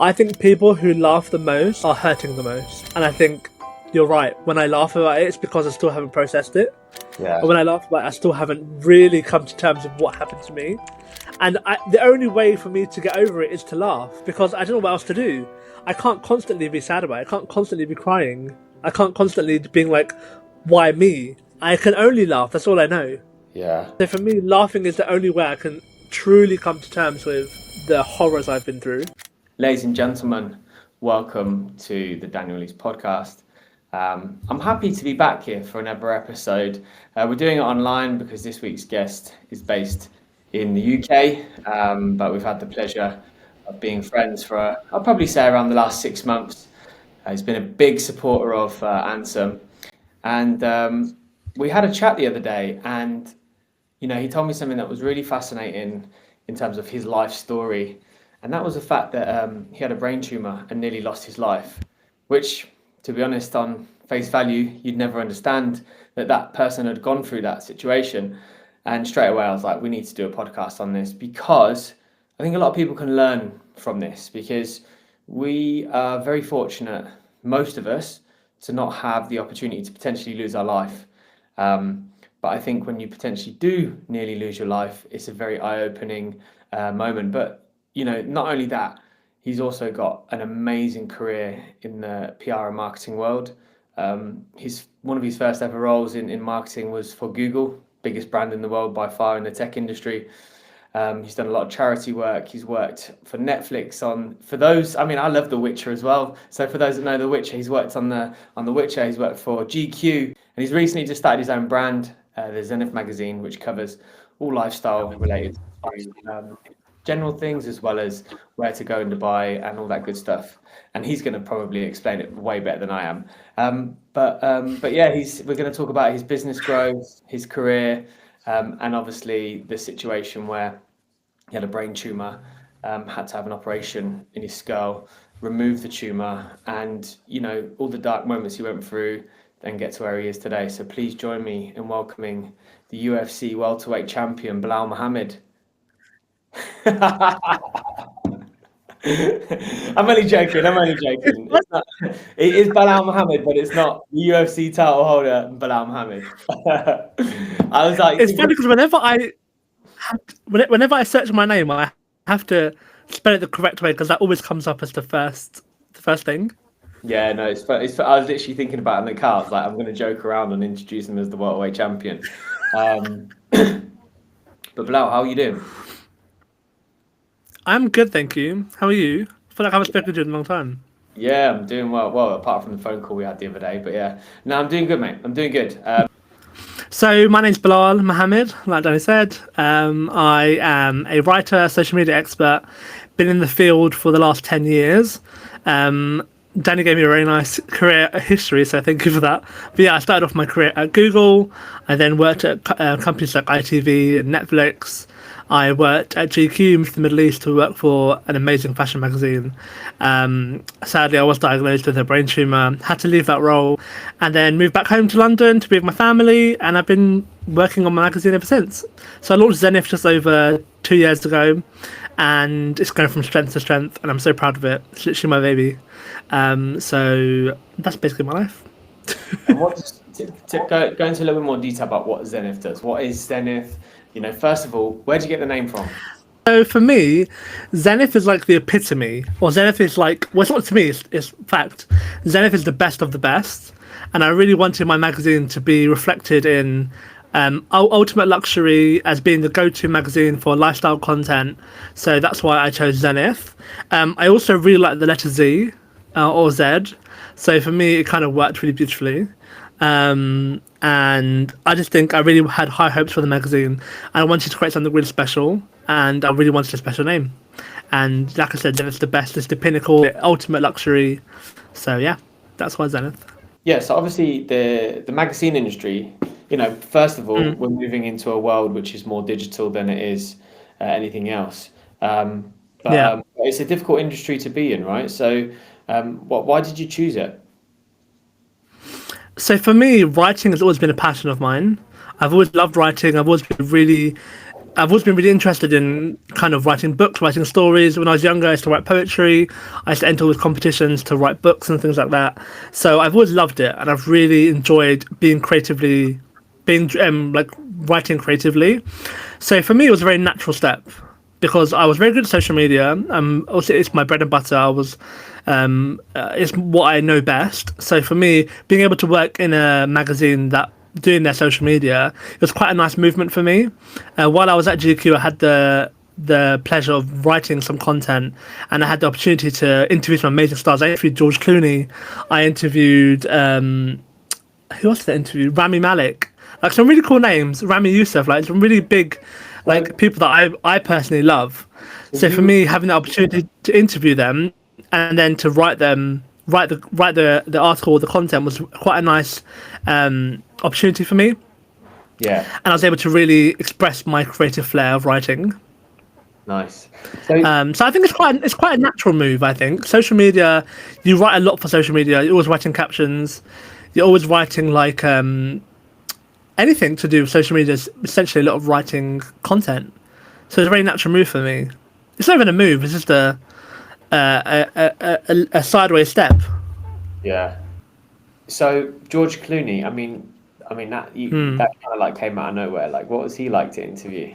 I think people who laugh the most are hurting the most. And I think you're right. When I laugh about it, it's because I still haven't processed it. Yeah. Or when I laugh about it, I still haven't really come to terms with what happened to me. And the only way for me to get over it is to laugh, because I don't know what else to do. I can't constantly be sad about it. I can't constantly be crying. I can't constantly being like, why me? I can only laugh. That's all I know. Yeah. So for me, laughing is the only way I can truly come to terms with the horrors I've been through. Ladies and gentlemen, welcome to the Daniel Lee's podcast. I'm happy to be back here for another episode. We're doing it online because this week's guest is based in the UK, but we've had the pleasure of being friends for, I'll probably say, around the last 6 months. He's been a big supporter of Ansem, and we had a chat the other day, and he told me something that was really fascinating in terms of his life story, and that was the fact that he had a brain tumor and nearly lost his life, which, to be honest, on face value, you'd never understand that person had gone through that situation. And straight away, I was like, we need to do a podcast on this, because I think a lot of people can learn from this, because we are very fortunate, most of us, to not have the opportunity to potentially lose our life. But I think when you potentially do nearly lose your life, it's a very eye-opening moment. But, not only that, he's also got an amazing career in the PR and marketing world. One of his first ever roles in marketing was for Google, biggest brand in the world by far in the tech industry. He's done a lot of charity work. He's worked for Netflix I love The Witcher as well. So for those that know The Witcher, he's worked on The Witcher. He's worked for GQ, and he's recently just started his own brand, the Zenith magazine, which covers all lifestyle related general things, as well as where to go in Dubai and all that good stuff. And he's going to probably explain it way better than I am. But yeah, we're going to talk about his business growth, his career, and obviously the situation where he had a brain tumor, had to have an operation in his skull, remove the tumor, and all the dark moments he went through, then get to where he is today. So please join me in welcoming the UFC welterweight champion, Bilal Muhammad. I'm only joking. It is Bilal Muhammad, but it's not the UFC title holder Bilal Muhammad. I was like, it's funny because whenever I search my name, I have to spell it the correct way, because that always comes up as the first thing. Yeah, no, it's I was literally thinking about it in the car. I was like, I'm going to joke around and introduce him as the welterweight champion. But Bilal, how are you doing? I'm good, thank you. How are you? I feel like I haven't spoken to you in a long time. Yeah, I'm doing well. Well, apart from the phone call we had the other day, but yeah. No, I'm doing good, mate. I'm doing good. So my name's Bilal Muhammad, like Danny said. I am a writer, social media expert, been in the field for the last 10 years. Danny gave me a very nice career history, so thank you for that. But yeah, I started off my career at Google. I then worked at companies like ITV and Netflix. I worked at GQ, moved to the Middle East to work for an amazing fashion magazine. Sadly, I was diagnosed with a brain tumour, had to leave that role, and then moved back home to London to be with my family, and I've been working on my magazine ever since. So I launched Zenith just over 2 years ago, and it's going from strength to strength, and I'm so proud of it. It's literally my baby. So that's basically my life. Go into a little bit more detail about what Zenith does. What is Zenith? First of all, where do you get the name from? So for me, Zenith is like the epitome, or Zenith is like, well, it's not to me, it's fact. Zenith is the best of the best, and I really wanted my magazine to be reflected in ultimate luxury as being the go-to magazine for lifestyle content. So that's why I chose Zenith. I also really like the letter Z or Z. So for me, it kind of worked really beautifully. And I just think I really had high hopes for the magazine. I wanted to create something really special, and I really wanted a special name. And like I said, Zenith's the best, it's the pinnacle, the ultimate luxury. So yeah, that's why Zenith. Yeah, so obviously the magazine industry, first of all, we're moving into a world which is more digital than it is anything else. But it's a difficult industry to be in, right? So why did you choose it? So for me, writing has always been a passion of mine. I've always loved writing. I've always been really I've always been really interested in kind of writing books, writing stories. When I was younger, I used to write poetry. I used to enter all these competitions to write books and things like that. So I've always loved it, and I've really enjoyed like writing creatively. So for me, it was a very natural step because I was very good at social media. Also, it's my bread and butter. It's what I know best. So for me, being able to work in a magazine that doing their social media, it was quite a nice movement for me. While I was at GQ, I had the pleasure of writing some content, and I had the opportunity to interview some amazing stars. I interviewed George Clooney. I interviewed who else did I interview? Rami Malek. Like some really cool names. Rami Youssef. Like some really big, like people that I personally love. So for me, having the opportunity to interview them and then to write the article or the content was quite a nice opportunity for me. Yeah. And I was able to really express my creative flair of writing. Nice. So I think it's quite a natural move. I think social media, you write a lot for social media. You're always writing captions. You're always writing like anything to do with social media is essentially a lot of writing content. So it's a very natural move for me. It's not even a move. It's just a sideways step. Yeah. So George Clooney, I mean that that kind of like came out of nowhere. Like, what was he like to interview?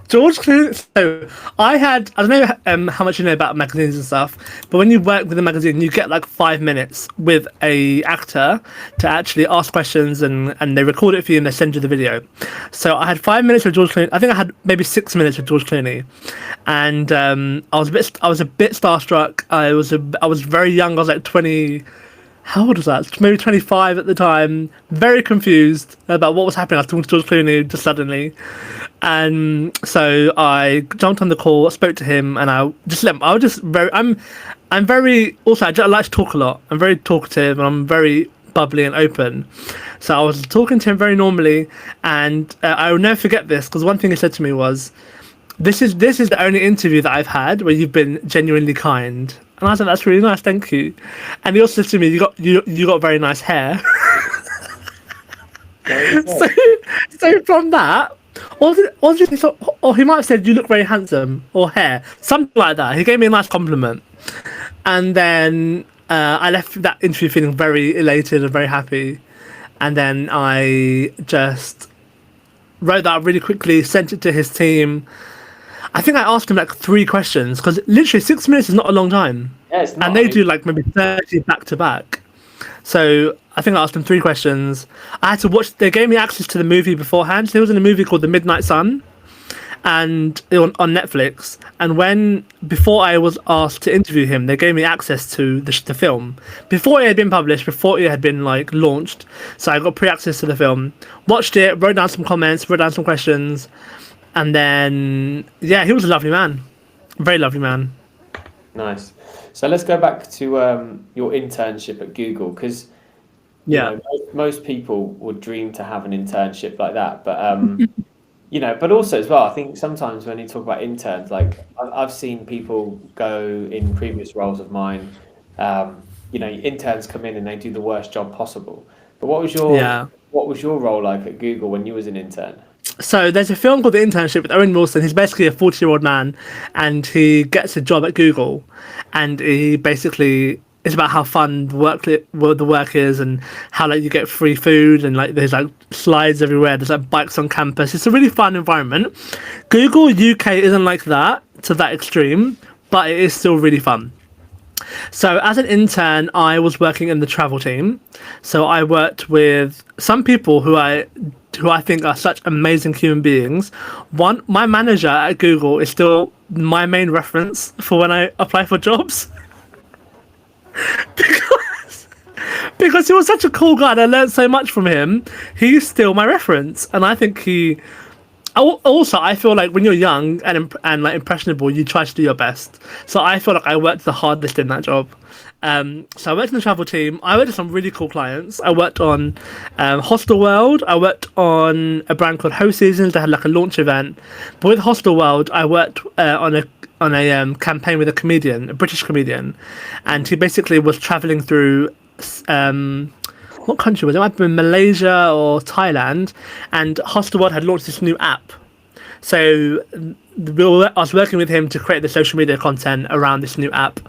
George Clooney. So I don't know how much you know about magazines and stuff, but when you work with a magazine, you get like 5 minutes with a actor to actually ask questions, and they record it for you and they send you the video. So I had 5 minutes with George Clooney. I think I had maybe 6 minutes with George Clooney, and I was a bit starstruck. I was very young. I was like 20. How old was that? Maybe 25 at the time. Very confused about what was happening. I was talking to George Clooney just suddenly. And so I jumped on the call, spoke to him, and I like to talk a lot. I'm very talkative and I'm very bubbly and open. So I was talking to him very normally, and I will never forget this because one thing he said to me was, this is the only interview that I've had where you've been genuinely kind. And I said, that's really nice, thank you. And he also said to me, you got very nice hair. so from that, or he might have said, you look very handsome, or hair, something like that. He gave me a nice compliment. And then I left that interview feeling very elated and very happy. And then I just wrote that really quickly, sent it to his team. I think I asked him like 3 questions because literally 6 minutes is not a long time. Yeah, it's not. And they do like maybe 30 back to back. So I think I asked him 3 questions. I had to watch. They gave me access to the movie beforehand. So he was in a movie called The Midnight Sun, and on Netflix. And before I was asked to interview him, they gave me access to the film before it had been published, before it had been like launched. So I got pre-access to the film, watched it, wrote down some comments, wrote down some questions. And then, yeah, he was a lovely man. Very lovely man. Nice. So let's go back to your internship at Google, because most people would dream to have an internship like that. But, but also as well, I think sometimes when you talk about interns, like I've seen people go in previous roles of mine, interns come in and they do the worst job possible. But what was your role like at Google when you was an intern? So there's a film called The Internship with Owen Wilson. He's basically a 40-year-old man, and he gets a job at Google, and he basically it's about how fun the work is, and how like you get free food, and like there's like slides everywhere. There's like bikes on campus. It's a really fun environment. Google UK isn't like that to that extreme, but it is still really fun. So as an intern, I was working in the travel team. So I worked with some people who I think are such amazing human beings. My manager at Google is still my main reference for when I apply for jobs. because he was such a cool guy and I learned so much from him. He's still my reference, and I think also, I feel like when you're young and like impressionable, you try to do your best. So I feel like I worked the hardest in that job. So I worked in the travel team. I worked with some really cool clients. I worked on Hostel World. I worked on a brand called Host Seasons. They had like a launch event. But with Hostel World, I worked on a campaign with a British comedian, and he basically was traveling through what country was it? It might have been Malaysia or Thailand, and Hostelworld had launched this new app. So I was working with him to create the social media content around this new app.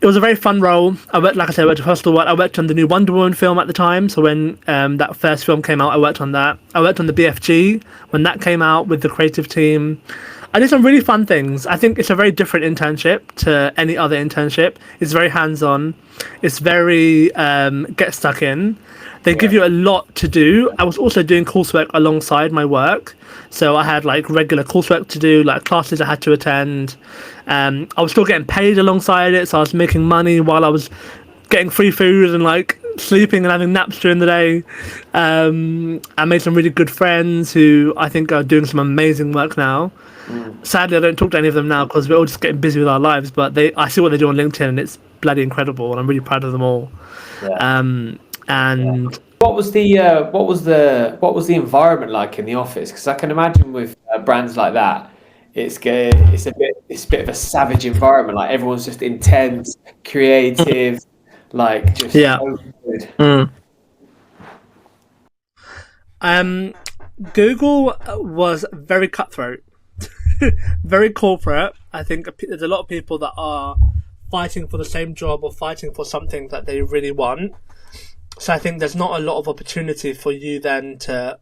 It was a very fun role. Like I said, I worked at Hostelworld. I worked on the new Wonder Woman film at the time. So when that first film came out, I worked on that. I worked on the BFG when that came out with the creative team. I did some really fun things. I think it's a very different internship to any other internship. It's very hands-on. It's very get stuck in. They give you a lot to do. I was also doing coursework alongside my work. So I had like regular coursework to do, like classes I had to attend. I was still getting paid alongside it. So I was making money while I was getting free food and like sleeping and having naps during the day. I made some really good friends who I think are doing some amazing work now. Sadly, I don't talk to any of them now because we're all just getting busy with our lives. But I see what they do on LinkedIn, and it's bloody incredible, and I'm really proud of them all. And what was the environment like in the office? Because I can imagine with brands like that, it's a bit of a savage environment. Like everyone's just intense, creative, like just so good. Google was very cutthroat, very corporate. I think there's a lot of people that are fighting for the same job or fighting for something that they really want. So I think there's not a lot of opportunity for you then to,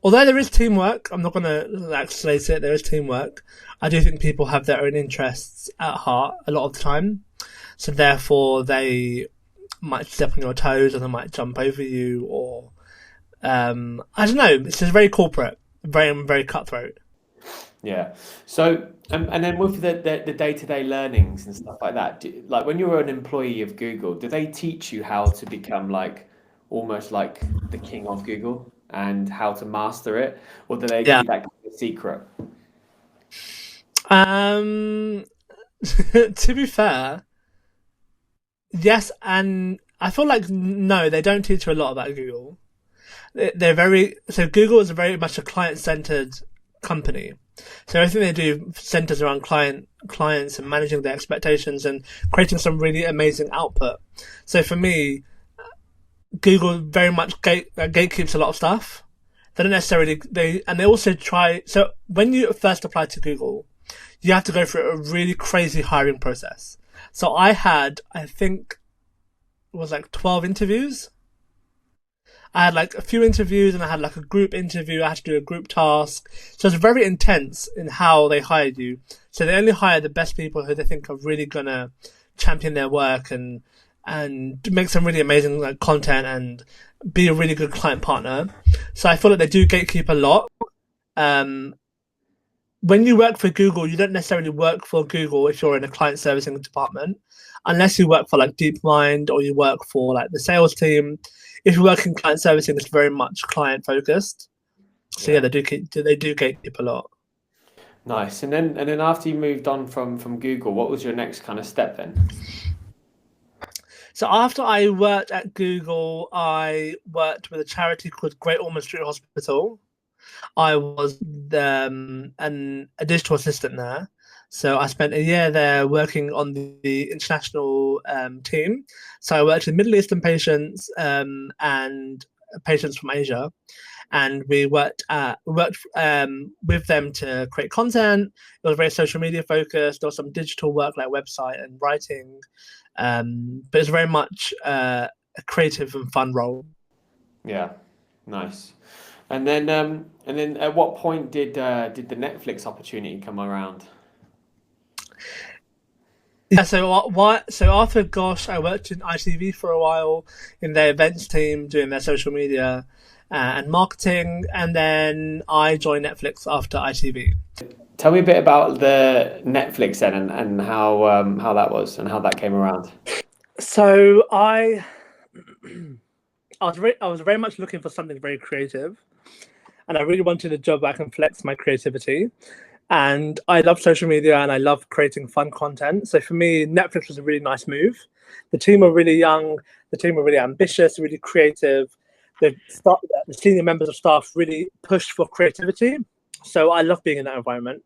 although there is teamwork, I'm not going to like slate it, there is teamwork. I do think people have their own interests at heart a lot of the time. So therefore they might step on your toes or they might jump over you or, I don't know, it's just very corporate, very, very cutthroat. Yeah. So, and then with the day-to-day learnings and stuff like that, like when you were an employee of Google, do they teach you how to become like almost like the king of Google and how to master it, or do they keep that a secret? To be fair, yes, and I feel like no, they don't teach you a lot about Google. So Google is very much a client-centered company. So everything they do centers around clients and managing their expectations and creating some really amazing output. So for me, Google very much gatekeeps a lot of stuff. They don't necessarily, they also try, so when you first apply to Google, you have to go through a really crazy hiring process. So I think it was like 12 interviews. I had like a few interviews and I had like a group interview. I had to do a group task. So it's very intense in how they hired you. So they only hire the best people who they think are really going to champion their work and make some really amazing like content and be a really good client partner. So I feel like they do gatekeep a lot. When you work for Google, you don't necessarily work for Google if you're in a client servicing department, unless you work for like DeepMind or you work for like the sales team. If you work in client servicing, it's very much client focused. So yeah, they do gatekeep a lot. Nice. And then after you moved on from Google, what was your next kind of step then? So after I worked at Google, I worked with a charity called Great Ormond Street Hospital. I was a digital assistant there. So I spent a year there working on the international team. So I worked with Middle Eastern patients and patients from Asia, and we worked with them to create content. It was very social media focused. There was some digital work like website and writing, but it's very much a creative and fun role. Yeah, nice. And then at what point did the Netflix opportunity come around? Yeah, so after Gosh, I worked in ITV for a while in their events team, doing their social media and marketing, and then I joined Netflix after ITV. Tell me a bit about the Netflix then, and how that was and how that came around. So I was very much looking for something very creative, and I really wanted a job where I can flex my creativity. And I love social media and I love creating fun content. So for me, Netflix was a really nice move. The team were really young. The team were really ambitious, really creative. The senior members of staff really pushed for creativity. So I love being in that environment.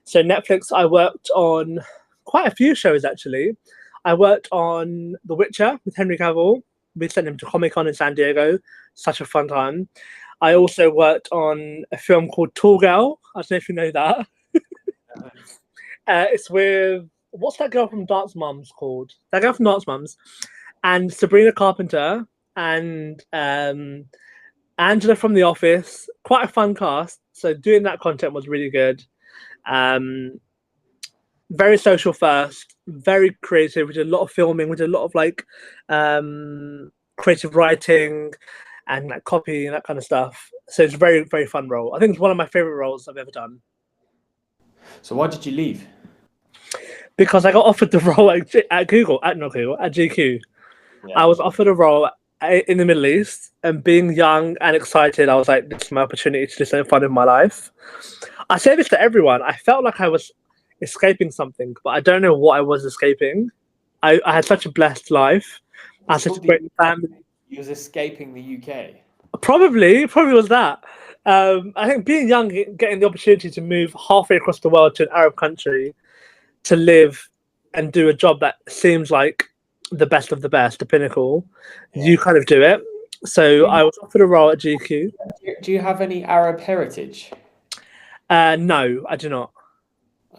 So Netflix, I worked on quite a few shows, actually. I worked on The Witcher with Henry Cavill. We sent him to Comic-Con in San Diego. Such a fun time. I also worked on a film called Tall Girl. I don't know if you know that. It's with, what's that girl from Dance Moms called? That girl from Dance Moms and Sabrina Carpenter and Angela from The Office. Quite a fun cast. So doing that content was really good. Very social first, very creative. We did a lot of filming. We did a lot of like creative writing and like copy and that kind of stuff. So it's a very, very fun role. I think it's one of my favorite roles I've ever done. So why did you leave? Because I got offered the role at GQ. Yeah. I was offered a role in the Middle East, and being young and excited, I was like, this is my opportunity to do something fun in my life. I say this to everyone. I felt like I was escaping something, but I don't know what I was escaping. I had such a blessed life. I had such a great family. You was escaping the UK. Probably was that. I think being young, getting the opportunity to move halfway across the world to an Arab country to live and do a job that seems like the best of the best, the pinnacle, you kind of do it. So I was offered a role at GQ. Do you have any Arab heritage? No, I do not.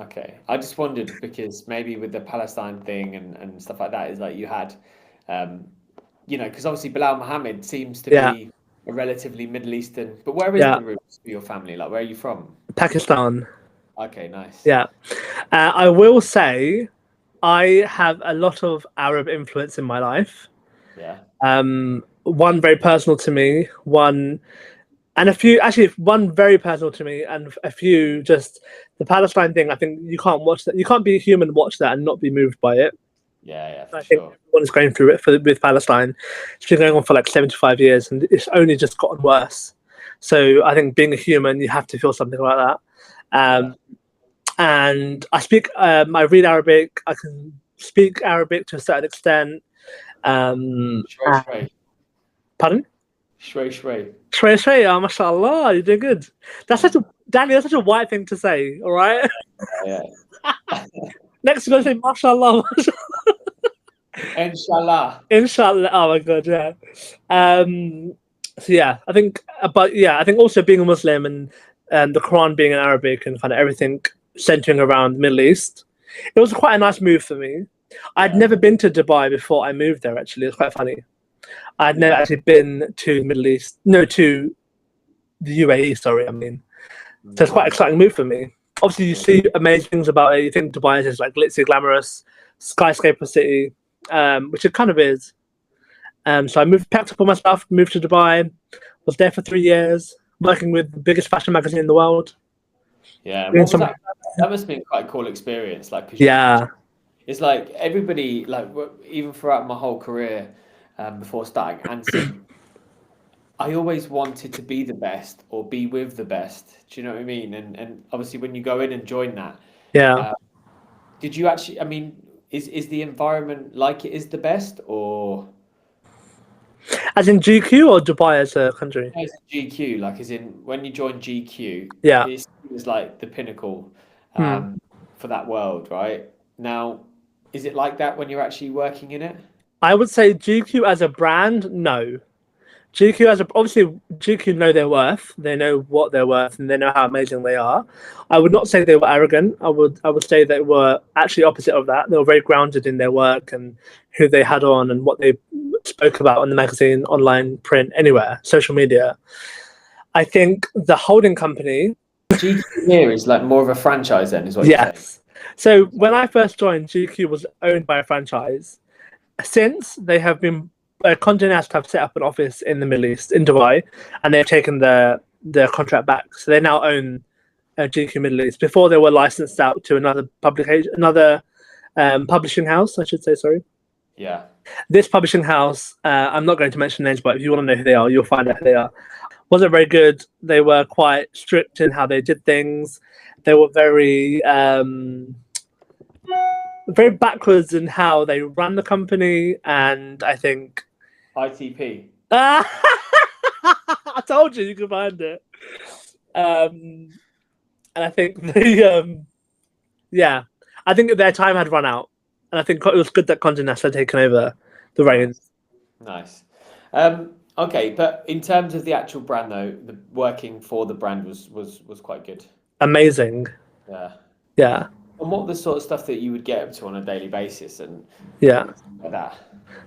Okay, I just wondered because maybe with the Palestine thing and stuff like that is like you had, because obviously Bilal Muhammad seems to be a relatively Middle Eastern. But where is the roots for your family? Like, where are you from? Pakistan. Okay, nice. Yeah, I will say I have a lot of Arab influence in my life. Yeah. One very personal to me, one very personal to me, and a few just the Palestine thing. I think you can't watch that. You can't be human and watch that and not be moved by it. Yeah, for I think everyone is going through it with Palestine. It's been going on for like 75 years, and it's only just gotten worse. So I think being a human, you have to feel something about that. And I read Arabic. I can speak Arabic to a certain extent. Pardon? Shray, oh, mashallah, you did good. Danny, that's such a white thing to say, all right? Yeah. Next, you're going to say mashallah. Inshallah. Inshallah. Oh my god, yeah. So yeah, I think also being a Muslim and the Quran being in Arabic and kind of everything centering around the Middle East, it was quite a nice move for me. I'd never been to Dubai before I moved there. Actually, it's quite funny. I'd never actually been to the Middle East, to the UAE. Sorry, I mean, so it's quite an exciting move for me. Obviously, you see amazing things about it. You think Dubai is just like glitzy, glamorous, skyscraper city, which it kind of is. So I packed up all my stuff, moved to Dubai, was there for 3 years, working with the biggest fashion magazine in the world. Yeah, that must have been quite a cool experience. Like, it's like everybody, like even throughout my whole career, before starting Anson, I always wanted to be the best or be with the best. Do you know what I mean? And obviously, when you go in and join that, did you actually? I mean, is the environment like it is the best, or as in GQ or Dubai as a country? as GQ, like as in when you join GQ, it was like the pinnacle for that world, right? Now, is it like that when you're actually working in it? I would say GQ as a brand, no. Obviously GQ know their worth. They know what they're worth, and they know how amazing they are. I would not say they were arrogant. I would say they were actually opposite of that. They were very grounded in their work and who they had on and what they spoke about on the magazine, online, print, anywhere, social media. I think the holding company. GQ here is like more of a franchise, then, is what you're saying? Yes. So when I first joined, GQ was owned by a franchise. Since they have been, Condé Nast have set up an office in the Middle East, in Dubai, and they've taken their contract back. So they now own GQ Middle East. Before they were licensed out to another publishing house, I should say. Sorry. Yeah. This publishing house, I'm not going to mention names, but if you want to know who they are, you'll find out who they are. Wasn't very good. They were quite strict in how they did things. They were very backwards in how they ran the company, and I think ITP. I told you could find it. And I think I think their time had run out, and I think it was good that Condé Nast had taken over the reins. Nice. Okay, but in terms of the actual brand, though, the working for the brand was quite good. Amazing. Yeah. Yeah. And what the sort of stuff that you would get up to on a daily basis and Yeah. like that?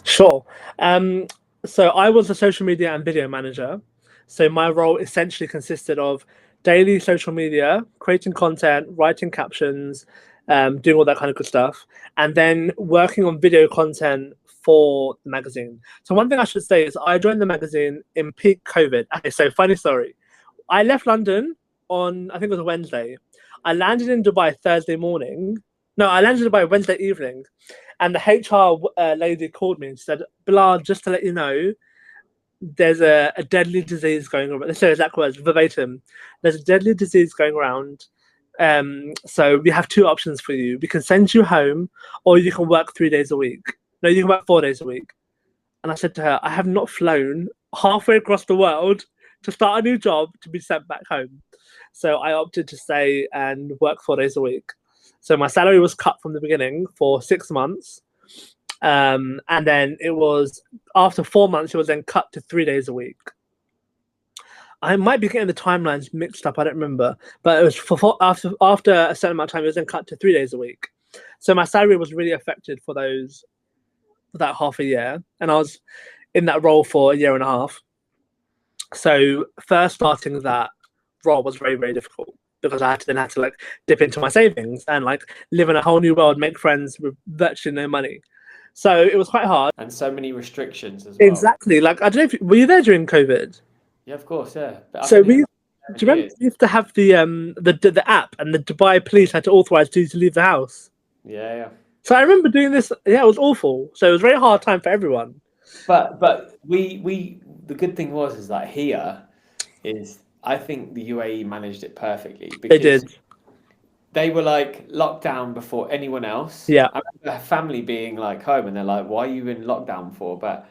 Sure. Um, so I was a social media and video manager. So my role essentially consisted of daily social media, creating content, writing captions, doing all that kind of good stuff, and then working on video content for the magazine. So one thing I should say is I joined the magazine in peak COVID. Okay, so funny story. I left London on, I think it was a Wednesday. I landed in Dubai Thursday morning. No, I landed in Dubai Wednesday evening. And the HR lady called me and said, Bilal, just to let you know, there's a deadly disease going around. This is exact words, verbatim. There's a deadly disease going around. So we have two options for you. We can send you home, or you can work 3 days a week. No, you can work 4 days a week. And I said to her, I have not flown halfway across the world to start a new job to be sent back home. So I opted to stay and work 4 days a week. So my salary was cut from the beginning for 6 months. And then it was after 4 months, it was then cut to 3 days a week. I might be getting the timelines mixed up. I don't remember, but it was after a certain amount of time, it was then cut to 3 days a week. So my salary was really affected for that half a year, and I was in that role for a year and a half. So first starting that role was very, very difficult because I had to like dip into my savings and like live in a whole new world, make friends with virtually no money. So it was quite hard. And so many restrictions as well. Exactly. Like I don't know if were you there during COVID? Yeah, of course, yeah. But So do you remember we used to have the app and the Dubai police had to authorize you to leave the house? Yeah, yeah. So I remember doing this. Yeah, it was awful. So it was a very hard time for everyone. But we the good thing is that here is I think the UAE managed it perfectly They because did. they were like locked down before anyone else. Yeah. I remember her family being like home and they're like, "Why are you in lockdown for?" But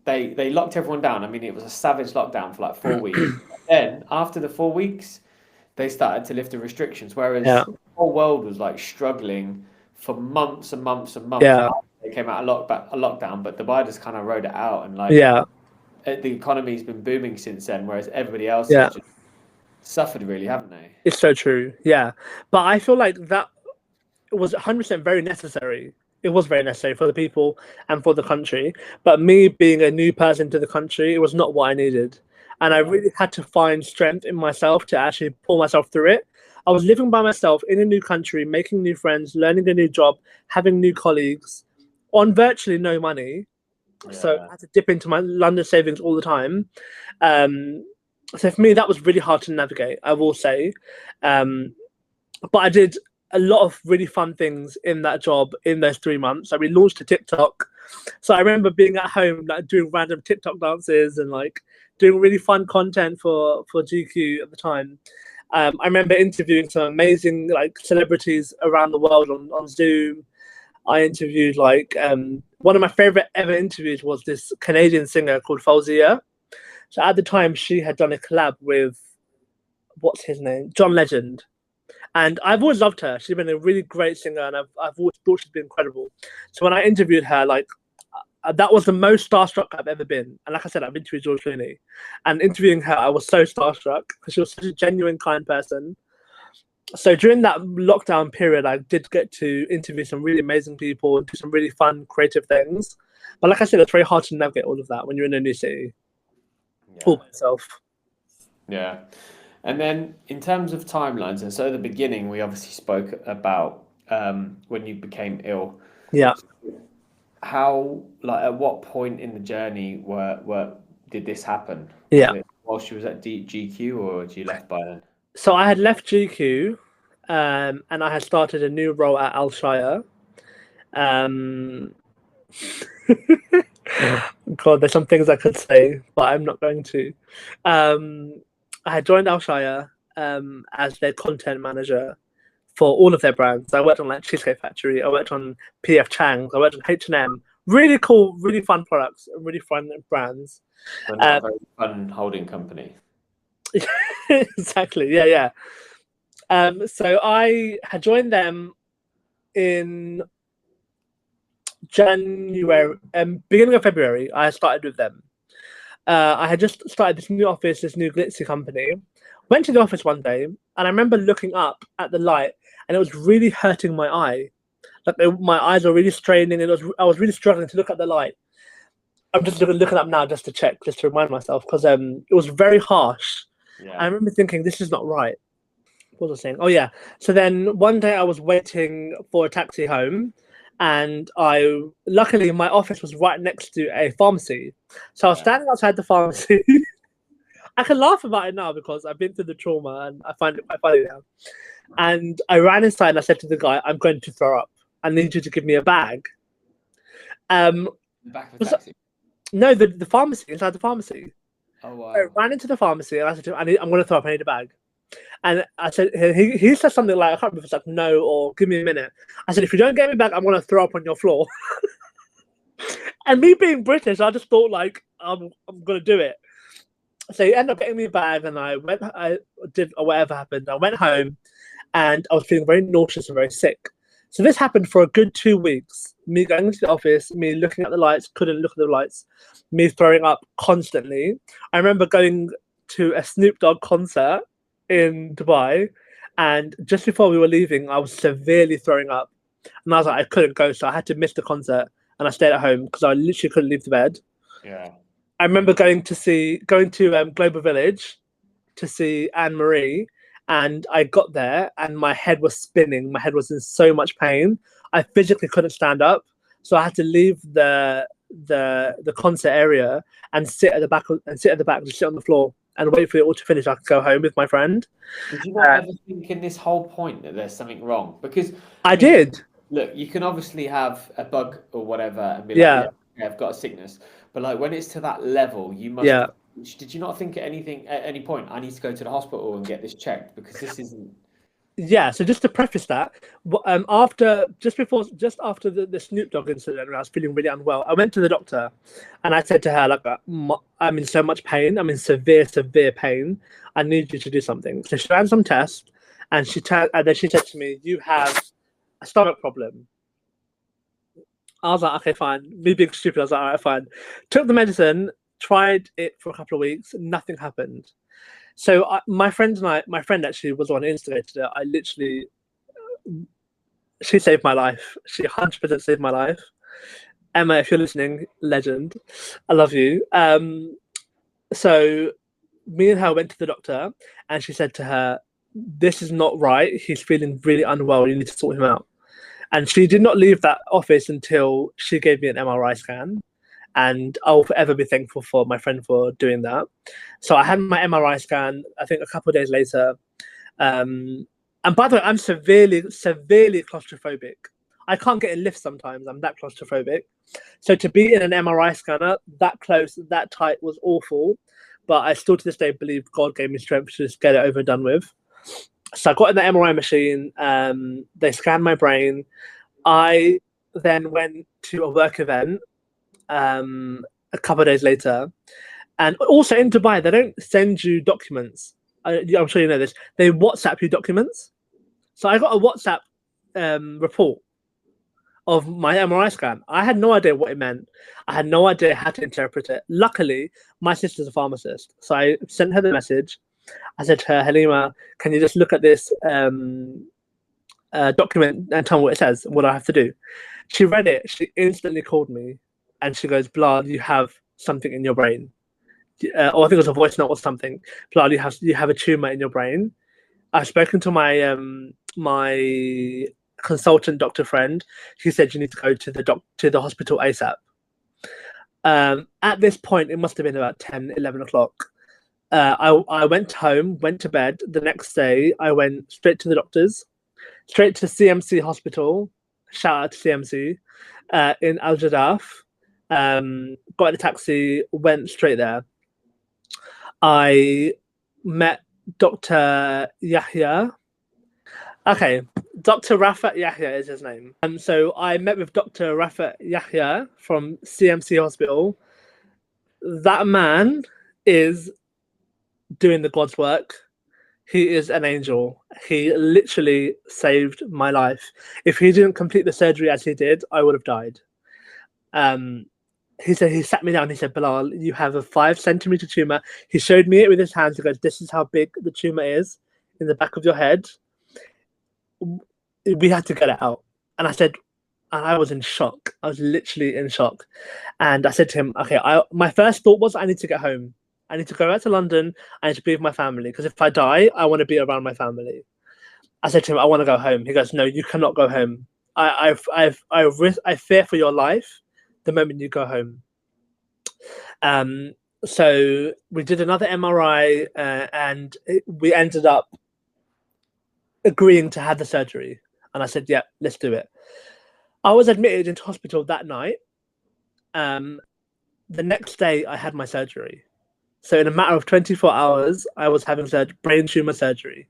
they locked everyone down. I mean, it was a savage lockdown for like 4 weeks. Then after the 4 weeks, they started to lift the restrictions, whereas Yeah. the whole world was like struggling for months and months and months. Yeah. They came out a lockdown, but Dubai just kind of rode it out, and like Yeah. the economy's been booming since then, whereas everybody else Yeah. has just suffered really, haven't they? It's so true. Yeah. But I feel like that was 100% very necessary. It was very necessary for the people and for the country. But me being a new person to the country, it was not what I needed. And I really had to find strength in myself to actually pull myself through it. I was living by myself in a new country, making new friends, learning a new job, having new colleagues on virtually no money. So I had to dip into my London savings all the time. So for me, that was really hard to navigate, I will say. But I did a lot of really fun things in that job in those 3 months. So we launched a TikTok. So I remember being at home, like doing random TikTok dances and like doing really fun content for GQ at the time. I remember interviewing some amazing like celebrities around the world on Zoom. I interviewed like one of my favorite ever interviews was this Canadian singer called Fauzia. So at the time, she had done a collab with what's his name, John Legend. And I've always loved her. She's been a really great singer, and I've always thought she's been incredible. So when I interviewed her, like that was the most starstruck I've ever been. And like I said, I've interviewed George Clooney, and interviewing her, I was so starstruck because she was such a genuine, kind person. So during that lockdown period, I did get to interview some really amazing people and do some really fun, creative things. But like I said, it's very hard to navigate all of that when you're in a new city. All by yourself. Yeah. And then in terms of timelines, and so at the beginning, we obviously spoke about when you became ill. Yeah. How, like, at what point in the journey did this happen? Yeah. Was it while she was at GQ, or had you left by then? So I had left GQ, and I had started a new role at Al Shire. God, there's some things I could say, but I'm not going to. I had joined Al Shire as their content manager for all of their brands. I worked on like Cheesecake Factory, I worked on PF Chang's, I worked on H&M. Really cool, really fun products, really fun brands. But not a very fun holding company. Exactly, yeah. So I had joined them in January, beginning of February. I started with them. I had just started this new office, this new glitzy company. Went to the office one day, and I remember looking up at the light, and it was really hurting my eye. Like my eyes were really straining, and I was really struggling to look at the light. I'm just looking up now just to check, just to remind myself, because it was very harsh. I Yeah. remember thinking, this is not right. What was I saying? Oh yeah. So then one day I was waiting for a taxi home, and I luckily my office was right next to a pharmacy. So I was Yeah. standing outside the pharmacy. I can laugh about it now because I've been through the trauma and I find it quite funny now. And I ran inside and I said to the guy, "I'm going to throw up. I need you to give me a bag." Um, The back of a was taxi. no, the pharmacy, inside the pharmacy. Oh I wow. ran into the pharmacy and I said to him, I'm going to throw up. I need a bag. And I said, he said something like, I can't remember if it's like no or give me a minute. I said, if you don't get me back, I'm going to throw up on your floor. And me being British, I just thought like I'm going to do it. So he ended up getting me a bag, and I did whatever happened. I went home, and I was feeling very nauseous and very sick. So this happened for a good 2 weeks. Me going into the office, me looking at the lights, couldn't look at the lights, me throwing up constantly. I remember going to a Snoop Dogg concert in Dubai, and just before we were leaving, I was severely throwing up, and I was like, I couldn't go, so I had to miss the concert, and I stayed at home because I literally couldn't leave the bed. Yeah. I remember going to Global Village to see Anne Marie, and I got there and my head was spinning. My head was in so much pain. I physically couldn't stand up, so I had to leave the concert area and sit at the back, just sit on the floor and wait for it all to finish. I could go home with my friend. Did you not Uh, ever think in this whole point that there's something wrong? Because I I mean, did, look, you can obviously have a bug or whatever and be like, yeah, yeah, okay, I've got a sickness. But like when it's to that level, you must. yeah. Did you not think at any point, I need to go to the hospital and get this checked because this isn't. Yeah, so just to preface that, after just after the Snoop Dogg incident, when I was feeling really unwell, I went to the doctor, and I said to her like, "I'm in so much pain. I'm in severe pain. I need you to do something." So she ran some tests, and and then she said to me, "You have a stomach problem." I was like, "Okay, fine." Me being stupid, I was like, "All right, fine." Took the medicine, tried it for a couple of weeks, nothing happened. So my friend actually was the one who instigated it. I literally, she saved my life. She 100% saved my life. Emma, if you're listening, legend. I love you. So me and her went to the doctor, and she said to her, "This is not right. He's feeling really unwell. You need to sort him out." And she did not leave that office until she gave me an MRI scan. And I'll forever be thankful for my friend for doing that. So I had my MRI scan, I think a couple of days later. Um, and by the way, I'm severely claustrophobic. I can't get in lifts sometimes. I'm that claustrophobic. So to be in an MRI scanner that close, that tight was awful. But I still to this day believe God gave me strength to just get it over and done with. So I got in the MRI machine. They scanned my brain. I then went to a work event a couple of days later. And also in Dubai, they don't send you documents. I'm sure you know this. They WhatsApp you documents. So I got a WhatsApp report of my MRI scan. I had no idea what it meant. I had no idea how to interpret it. Luckily, my sister's a pharmacist. So I sent her the message. I said to her, Halima, can you just look at this document and tell me what it says, what I have to do? She read it. She instantly called me and she goes, Bilal, you have something in your brain. Or I think it was a voice note or something. Bilal, you have a tumor in your brain. I've spoken to my consultant doctor friend. She said you need to go to the hospital ASAP. At this point, it must have been about 10, 11 o'clock. I went home, went to bed. The next day, I went straight to the doctors, straight to CMC Hospital. Shout out to CMC in Al Jadaf. Got in a taxi, went straight there. I met Dr. Yahya. Okay, Dr. Rafat Yahya is his name. So I met with Dr. Rafat Yahya from CMC Hospital. That man is doing the God's work. He is an angel. He literally saved my life. If he didn't complete the surgery as he did, I would have died. Um, he sat me down. He said, Bilal, you have a 5 centimeter tumor. He showed me it with his hands. He goes, this is how big the tumor is in the back of your head. We had to get it out. And I said, and I was in shock. I was literally in shock. And I said to him, okay, my first thought was I need to get home. I need to go out to London. I need to be with my family because if I die, I want to be around my family. I said to him, I want to go home. He goes, no, you cannot go home. I fear for your life the moment you go home. So we did another MRI and we ended up agreeing to have the surgery. And I said, yeah, let's do it. I was admitted into hospital that night. The next day, I had my surgery. So in a matter of 24 hours, I was having brain tumor surgery.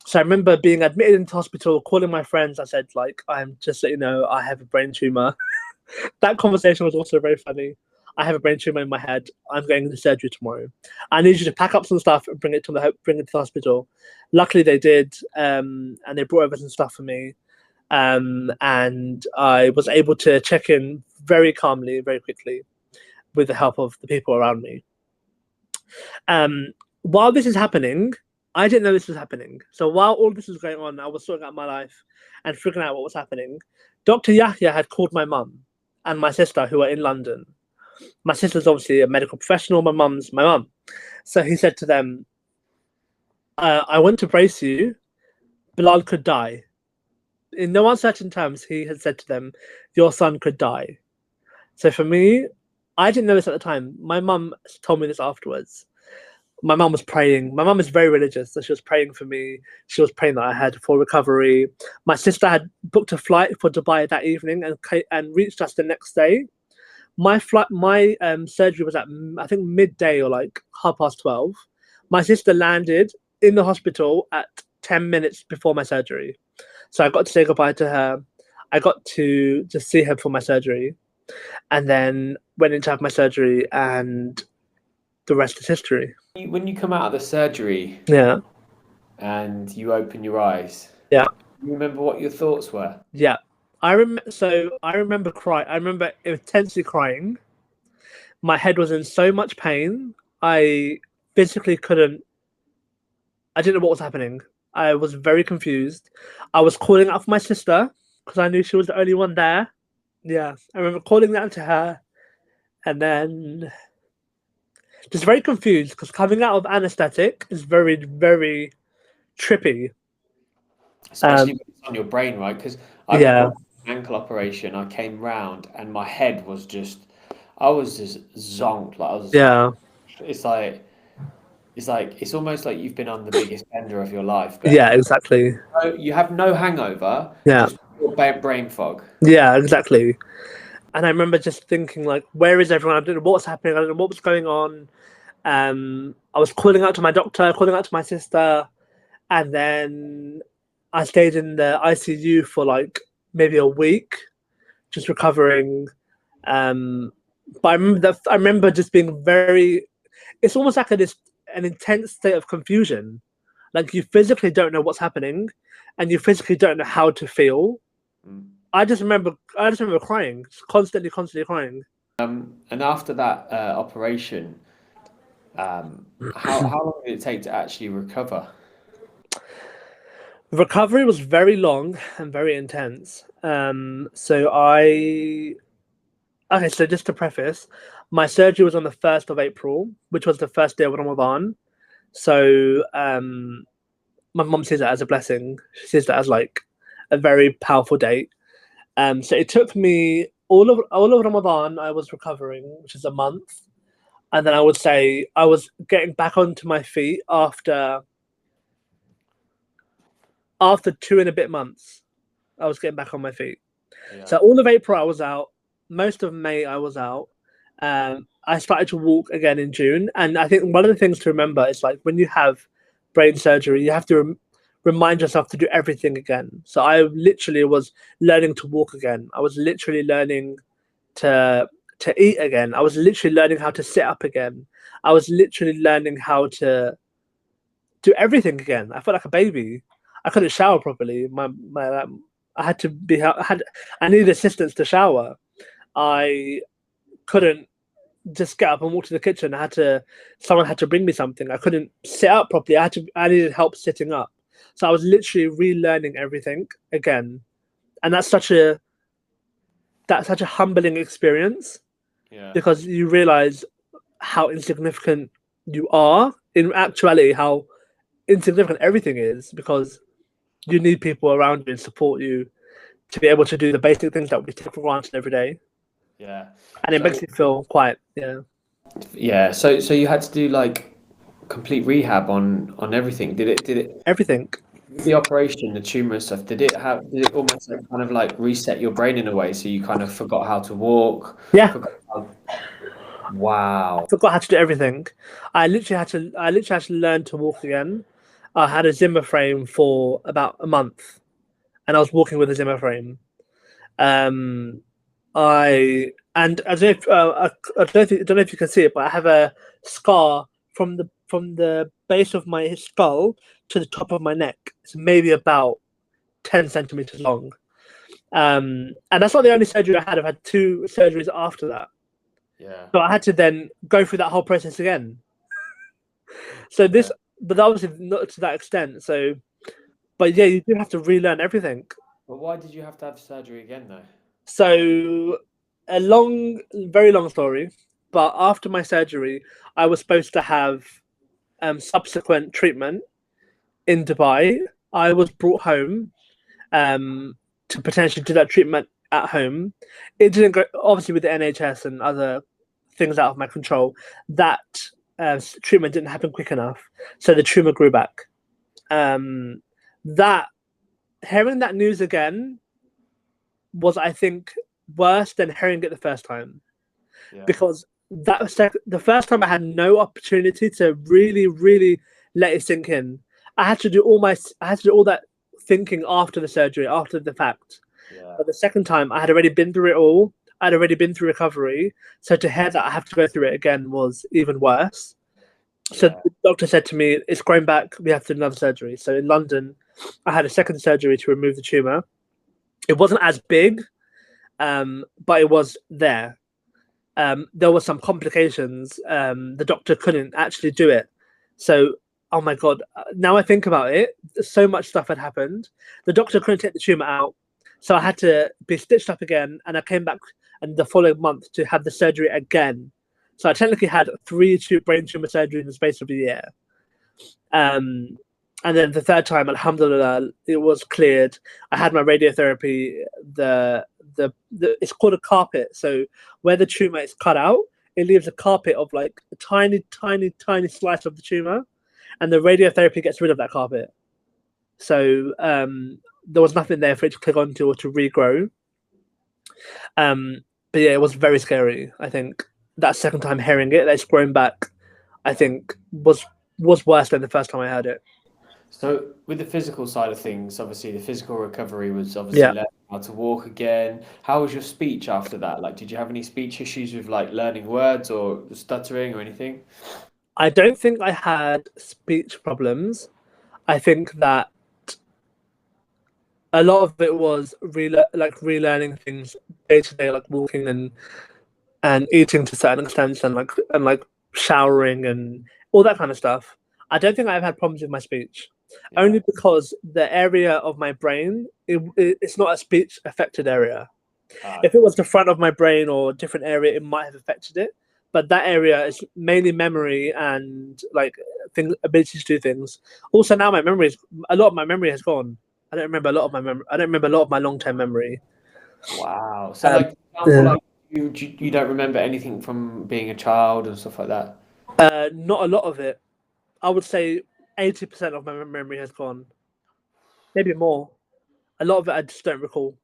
So I remember being admitted into hospital, calling my friends. I said, like, I'm just letting you know, I have a brain tumor. That conversation was also very funny. I have a brain tumor in my head. I'm going into surgery tomorrow. I need you to pack up some stuff and bring it to the hospital. Luckily, they did, and they brought over some stuff for me. And I was able to check in very calmly, very quickly, with the help of the people around me. While this is happening, I didn't know this was happening. So while all this was going on, I was sorting out my life and figuring out what was happening. Dr. Yahya had called my mum and my sister, who are in London. My sister's obviously a medical professional. My mum's my mum. So he said to them, I want to brace you. Bilal could die. In no uncertain terms, he had said to them, your son could die. So for me, I didn't know this at the time. My mum told me this afterwards. My mum was praying. My mum is very religious, so she was praying for me. She was praying that I had full recovery. My sister had booked a flight for Dubai that evening and reached us the next day. My surgery was at, I think, midday or like 12:30. My sister landed in the hospital at 10 minutes before my surgery. So I got to say goodbye to her. I got to just see her for my surgery and then went in to have my surgery, and the rest is history. When you come out of the surgery, Yeah, and you open your eyes, yeah, you remember what your thoughts were? yeah. I remember crying. I remember intensely crying. My head was in so much pain. I physically couldn't. I didn't know what was happening. I was very confused. I was calling out for my sister because I knew she was the only one there. Yeah, I remember calling out to her, and then just very confused because coming out of anesthetic is very, very trippy. Especially when it's on your brain, right? Because I've Yeah, got an ankle operation. I came round and my head was I was just zonked. Like I was. yeah, It's like it's almost like you've been on the biggest bender of your life, yeah, but exactly. you have no hangover, Yeah, just pure brain fog. yeah, exactly. And I remember just thinking, like, where is everyone? I don't know what was happening. I don't know what was going on. I was calling out to my doctor, calling out to my sister, and then I stayed in the ICU for like maybe a week, just recovering. But I remember just being very. It's almost like an intense state of confusion. Like you physically don't know what's happening, and you physically don't know how to feel. Mm. I just remember crying, just constantly crying. And after that operation, how long did it take to actually recover? The recovery was very long and very intense. Okay, so just to preface, my surgery was on the 1st of April, which was the first day of Ramadan. So my mum sees it as a blessing. She sees that as like a very powerful date. So it took me all of Ramadan. I was recovering, which is a month, and then I would say I was getting back onto my feet after 2 and a bit months. I was getting back on my feet. Yeah. So all of April I was out. Most of May I was out. I started to walk again in June, and I think one of the things to remember is like when you have brain surgery, you have to remind yourself to do everything again. So I literally was learning to walk again. I was literally learning to eat again. I was literally learning how to sit up again. I was literally learning how to do everything again. I felt like a baby. I couldn't shower properly. I had to be. I needed assistance to shower. I couldn't just get up and walk to the kitchen. Someone had to bring me something. I couldn't sit up properly. I needed help sitting up. So I was literally relearning everything again. And that's such a humbling experience, because you realize how insignificant you are. In actuality, how insignificant everything is, because you need people around you and support you to be able to do the basic things that we take for granted every day. Yeah. And it makes you feel quite, Yeah. So you had to do like complete rehab on everything. Did it everything. the operation, the tumor stuff, did it almost like kind of like reset your brain in a way, so you kind of forgot how to walk, Yeah, forgot how, wow. forgot how to do everything. I literally had to learn to walk again. I had a Zimmer frame for about a month, and I was walking with a Zimmer frame. Um, I and I don't know if I don't know if you can see it, but I have a scar from the base of my skull to the top of my neck. It's maybe about 10 centimeters long. And that's not the only surgery I had. I've had two surgeries after that. Yeah. So I had to then go through that whole process again. So Yeah. but obviously not to that extent. So, but yeah, you do have to relearn everything. But why did you have to have surgery again though? So, very long story. But after my surgery, I was supposed to have subsequent treatment in Dubai. I was brought home to potentially do that treatment at home. It didn't go, obviously, with the NHS and other things out of my control. That treatment didn't happen quick enough, so the tumor grew back. That Hearing that news again was, I think, worse than hearing it the first time, Yeah. because the first time I had no opportunity to really, really let it sink in. I had to do all that thinking after the surgery, after the fact. Yeah. But the second time, I had already been through it all. I'd already been through recovery. So to hear that I have to go through it again was even worse. So Yeah. the doctor said to me, "It's growing back. We have to do another surgery." So in London, I had a second surgery to remove the tumor. It wasn't as big, but it was there. There were some complications. The doctor couldn't actually do it. So, oh my God, now I think about it, so much stuff had happened. The doctor couldn't take the tumor out. So I had to be stitched up again. And I came back and the following month to have the surgery again. So I technically had three brain tumor surgeries in the space of a year. And then the third time, alhamdulillah, it was cleared. I had my radiotherapy. It's called a carpet. So where the tumor is cut out, it leaves a carpet of like a tiny, tiny, tiny slice of the tumor, and the radiotherapy gets rid of that carpet. So there was nothing there for it to click onto or to regrow. But yeah, it was very scary. I think that second time hearing it, that it's grown back, I think was worse than the first time I heard it. So with the physical side of things, obviously the physical recovery was obviously learning how to walk again. How was your speech after that? Like, did you have any speech issues with like learning words or stuttering or anything? I don't think I had speech problems. I think that a lot of it was relearning things day to day, like walking and eating to certain extents, and like showering and all that kind of stuff. I don't think I've had problems with my speech, only because the area of my brain it's not a speech affected area. If it was the front of my brain or a different area, it might have affected it. But that area is mainly memory and like ability to do things. Also, now a lot of my memory has gone. I don't remember a lot of my memory. I don't remember a lot of my long term memory. Wow. So Um, like, for example, like you don't remember anything from being a child and stuff like that? not a lot of it. I would say 80% of my memory has gone. Maybe more. A lot of it I just don't recall.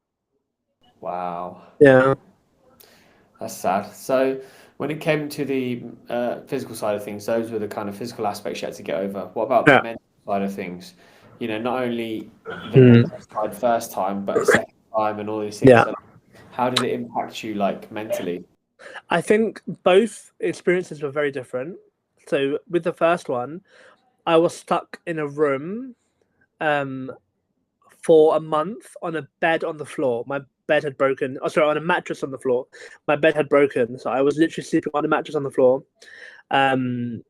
Wow. Yeah. That's sad. So when it came to the physical side of things, those were the kind of physical aspects you had to get over. What about the Yeah. mental side of things? You know, not only the Mm. mental side first time, but a second time and all these things. Yeah. So how did it impact you, like mentally? I think both experiences were very different. So with the first one, I was stuck in a room um, for a month on a bed on the floor. bed had broken. Oh, sorry, on a mattress on the floor. My bed had broken, so I was literally sleeping on a mattress on the floor. Um,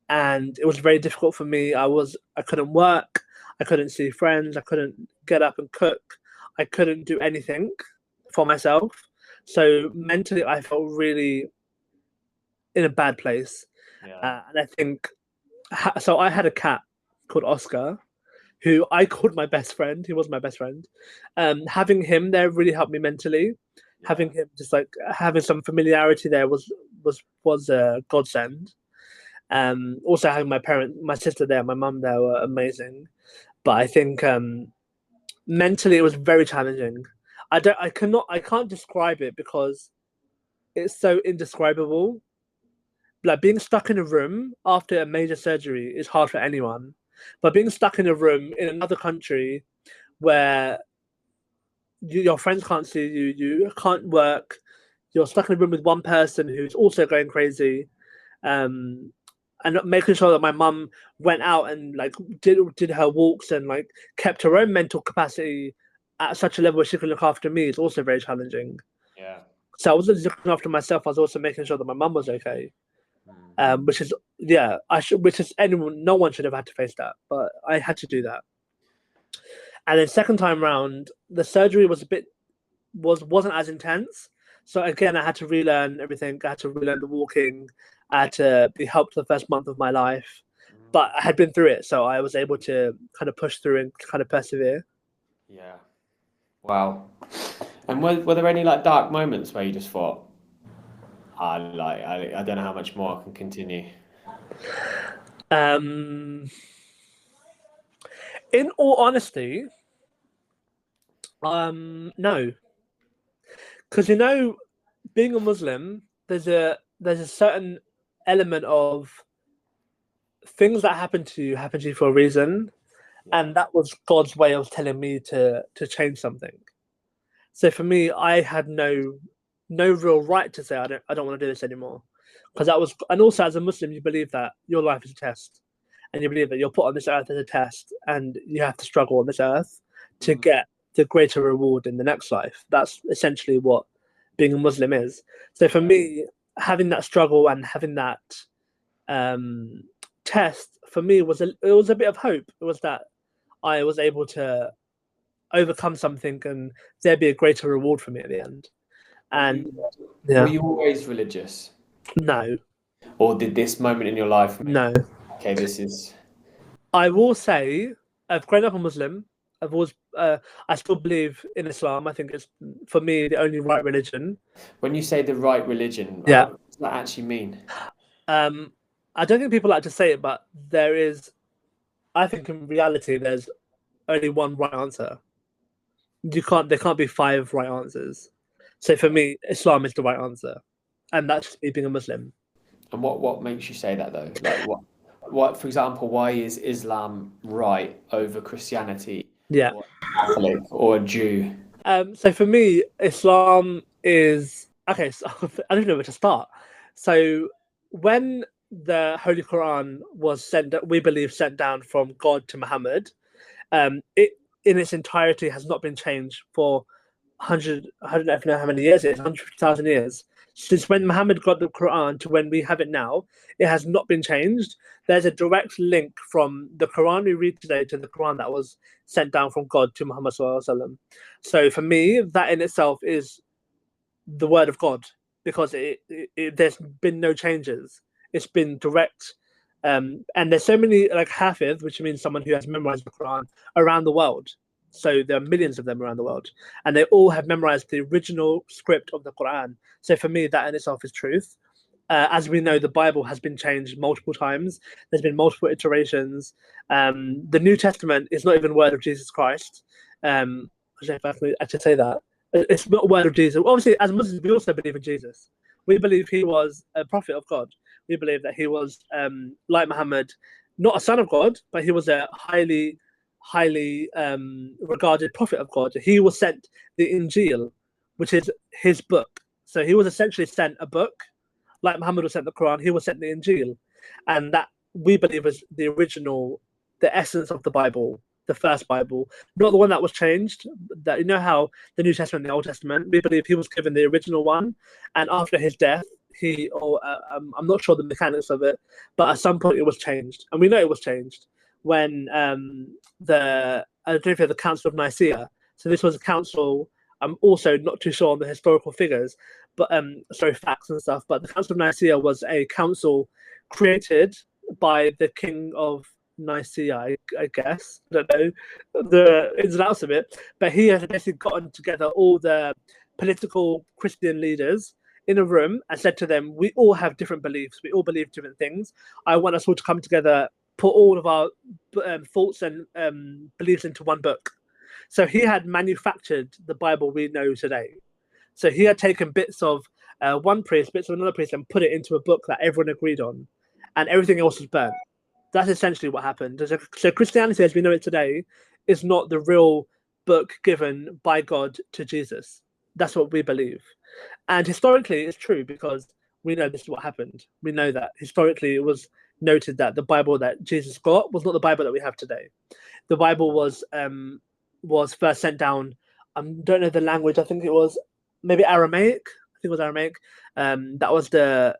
and it was very difficult for me. I couldn't work, I couldn't see friends, I couldn't get up and cook, I couldn't do anything for myself. So mentally, I felt really in a bad place. Yeah. And I think so. I had a cat called Oscar, who I called my best friend. He was my best friend. Having him there really helped me mentally. Yeah. Having him, just like having some familiarity there, was a godsend. Also having my sister there, my mum there were amazing. But I think mentally it was very challenging. I can't describe it because it's so indescribable. Like being stuck in a room after a major surgery is hard for anyone, but being stuck in a room in another country where your friends can't see you, you can't work, you're stuck in a room with one person who's also going crazy, um, and making sure that my mum went out and like did her walks and like kept her own mental capacity at such a level where she could look after me is also very challenging. Yeah. So I wasn't just looking after myself; I was also making sure that my mum was okay. Which is which is anyone, no one should have had to face that, but I had to do that. And then second time round, the surgery was wasn't as intense. So again, I had to relearn everything. I had to relearn the walking. I had to be helped the first month of my life, but I had been through it, so I was able to kind of push through and kind of persevere. Yeah. Wow. And were there any like dark moments where you just thought, I don't know how much more I can continue? Um, in all honesty, no, because being a Muslim, there's a certain element of things that happen to you for a reason, Yeah. and that was God's way of telling me to change something. So for me, I had no real right to say I don't want to do this anymore, because that was, and also as a Muslim, you believe that your life is a test, and you believe that you're put on this earth as a test, and you have to struggle on this earth to get the greater reward in the next life. That's essentially what being a Muslim is. So for me, having that struggle and having that um, test for me it was a bit of hope. It was that I was able to overcome something and there be a greater reward for me at the end. And Were yeah, you always religious? no, Or did this moment in your life make, no. okay, this is, I will say I've grown up a Muslim. I've always I still believe in Islam. I think it's for me the only right religion. when you say the right religion, Yeah. what does that actually mean? Um, I don't think people like to say it, but there is. I think in reality, there's only one right answer. There can't be five right answers. So for me, Islam is the right answer, and that's just me being a Muslim. And what makes you say that though? Like what for example, why is Islam right over Christianity Yeah. or a Catholic or a Jew? So for me, Islam is okay. So I don't know where to start. So when the Holy Quran was we believe sent down from God to Muhammad, it in its entirety has not been changed for 100, I don't even know how many years it is, 150,000 years. Since when Muhammad got the Quran to when we have it now, it has not been changed. There's a direct link from the Quran we read today to the Quran that was sent down from God to Muhammad Sallallahu Alaihi Wasallam. So for me, that in itself is the word of God because there's been no changes. It's been direct. And there's so many like hafiz, which means someone who has memorized the Quran around the world. So there are millions of them around the world, and they all have memorized the original script of the Quran. So for me, that in itself is truth. As we know, the Bible has been changed multiple times. There's been multiple iterations. The New Testament is not even word of Jesus Christ. I should say that it's not a word of Jesus. Obviously, as Muslims, we also believe in Jesus. We believe he was a prophet of God. We believe that he was like Muhammad, not a son of God, but he was a highly regarded prophet of God. He was sent the Injil, which is his book. So he was essentially sent a book, like Muhammad was sent the Quran. He was sent the Injil, and that we believe is the original, the essence of the Bible. the first Bible, not the one that was changed. That, you know how the New Testament and the Old Testament, we believe he was given the original one, and after his death, I'm not sure the mechanics of it, but at some point it was changed, and we know it was changed when I don't know if you have the Council of Nicaea. So this was a council. I'm also not too sure on the historical figures, but facts and stuff. But the Council of Nicaea was a council created by the King of Nicaea, I guess. I don't know the ins and outs of it, but he has basically gotten together all the political Christian leaders in a room and said to them, "We all have different beliefs. We all believe different things. I want us all to come together, put all of our thoughts and beliefs into one book." So he had manufactured the Bible we know today. So he had taken bits of one priest, bits of another priest, and put it into a book that everyone agreed on, and everything else was burnt. That's essentially what happened. So Christianity, as we know it today, is not the real book given by God to Jesus. That's what we believe. And historically, it's true because we know this is what happened. We know that historically it was noted that the Bible that Jesus got was not the Bible that we have today. The Bible was first sent down. I don't know the language. I think it was maybe Aramaic. I think it was Aramaic. That was the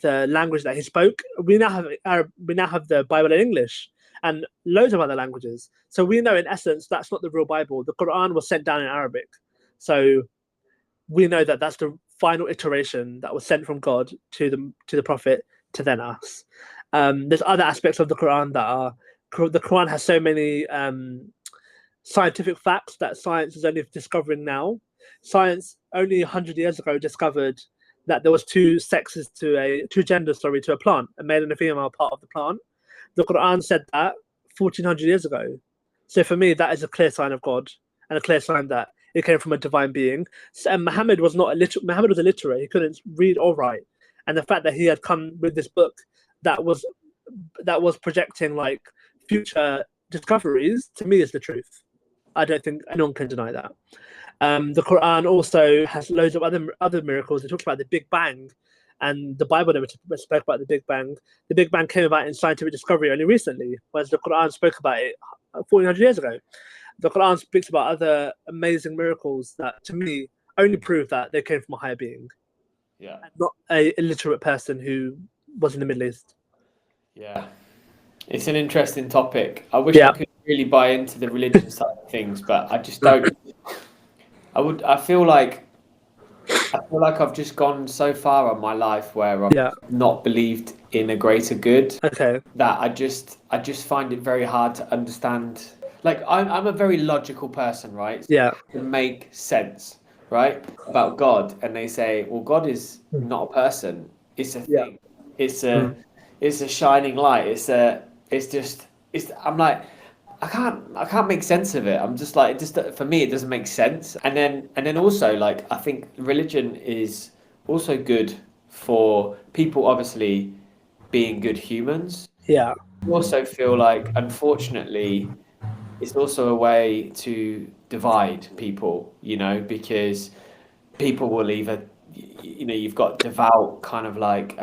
language that he spoke. We now have the Bible in English and loads of other languages. So we know in essence that's not the real Bible. The Quran was sent down in Arabic. So we know that that's the final iteration that was sent from God to the prophet to then us. There's other aspects of the Quran the Quran has so many scientific facts that science is only discovering now. Science only 100 years ago discovered that there was two genders to a plant, a male and a female part of the plant. The Quran said that 1400 years ago. So for me, that is a clear sign of God and a clear sign that it came from a divine being. So, Muhammad was Muhammad was illiterate. He couldn't read or write, and the fact that he had come with this book that was projecting like future discoveries, to me, is the truth. I don't think anyone can deny that. The Quran also has loads of other miracles. It talks about the Big Bang, and the Bible never spoke about the Big Bang. The Big Bang came about in scientific discovery only recently, whereas the Quran spoke about it 1400 years ago. The Quran speaks about other amazing miracles that, to me, only prove that they came from a higher being. Yeah. Not a illiterate person who was in the Middle East. Yeah. It's an interesting topic. I wish I could really buy into the religion side of things, but I just don't. I feel like I've just gone so far in my life where I've not believed in a greater good. Okay. That I just find it very hard to understand. Like I'm a very logical person, right? Yeah. To make sense, right, about God, and they say, well, God is not a person. It's a thing. It's a shining light. I'm like, I can't make sense of it. I'm just like, for me, it doesn't make sense. And then also, like, I think religion is also good for people, obviously, being good humans. Yeah. I also feel like, unfortunately, it's also a way to divide people, because people will either, you've got devout kind of like,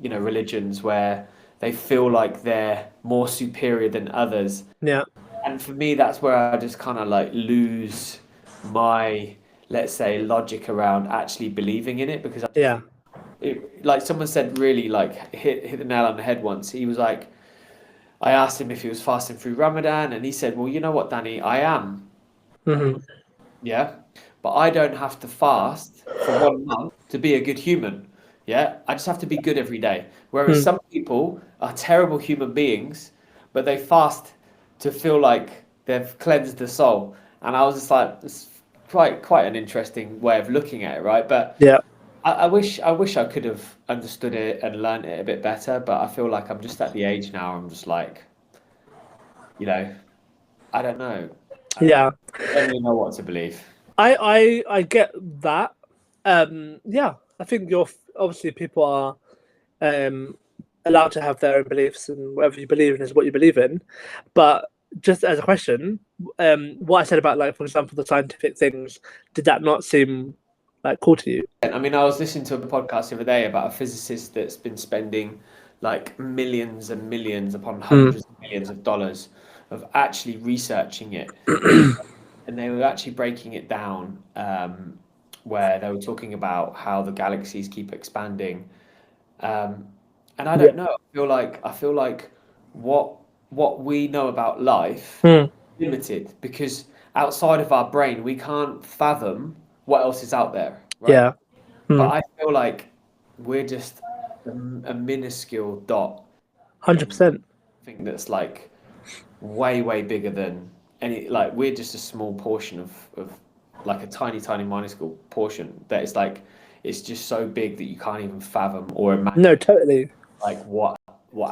religions where they feel like they're more superior than others. Yeah. And for me, that's where I just kind of like lose my, let's say, logic around actually believing in it, because like someone said, really like hit the nail on the head once. He was like, I asked him if he was fasting through Ramadan, and he said, well, you know what, Danny, I am. Mm-hmm. Yeah. But I don't have to fast for 1 month to be a good human. Yeah. I just have to be good every day. Whereas some people are terrible human beings, but they fast to feel like they've cleansed the soul. And I was just like, it's quite an interesting way of looking at it, right? But yeah. I wish I could have understood it and learned it a bit better, but I feel like I'm just at the age now, I'm just like, I don't know. I don't really know what to believe. I get that. Yeah, I think obviously people are allowed to have their own beliefs, and whatever you believe in is what you believe in. But just as a question, what I said about, like, for example, the scientific things, did that not seem like cool to you? I mean, I was listening to a podcast the other day about a physicist that's been spending like millions and millions upon hundreds of millions of dollars of actually researching it, and they were actually breaking it down, where they were talking about how the galaxies keep expanding. Um, and I Yeah. don't know. I feel like what what we know about life Mm. is limited because outside of our brain, we can't fathom what else is out there, right? Yeah. But Mm. I feel like we're just a minuscule dot in 100%. something that's like way, way bigger than any. Like we're just a small portion of like a tiny, tiny, minuscule portion that is like it's just so big that you can't even fathom or No, imagine totally. like what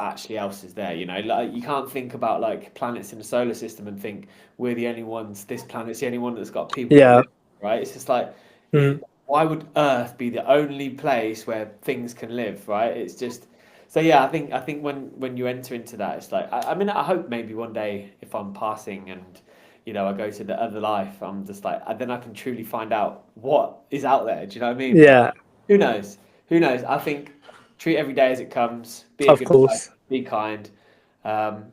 actually else is there. You know, like you can't think about like planets in the solar system and think we're the only ones. This planet's the only one that's got people that Yeah. live, right? It's just like if Mm. why would Earth be the only place where things can live, right? It's just so yeah. I think when you enter into that, it's like I mean I hope maybe one day if I'm passing and I go to the other life, I'm just like then I can truly find out what is out there. Do you know what I mean? But Yeah, who knows? Who knows? I think treat every day as it comes. Be a of good person. course. Be kind. Um,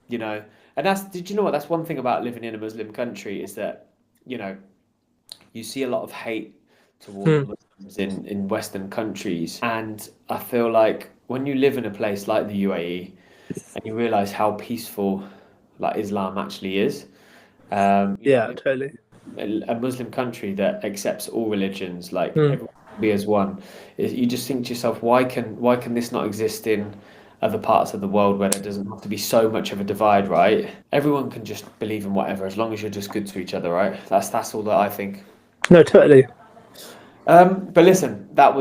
you know, and did you know what? That's one thing about living in a Muslim country is that you know you see a lot of hate towards Mm. Muslims in Western countries, and I feel like when you live in a place like the UAE and you realize how peaceful like Islam actually is, Yeah, totally. a Muslim country that accepts all religions, like Mm. everyone can be as one, you just think to yourself, why can this not exist in other parts of the world where there doesn't have to be so much of a divide, right? Everyone can just believe in whatever as long as you're just good to each other, right? That's all that I think. No, totally. But listen, that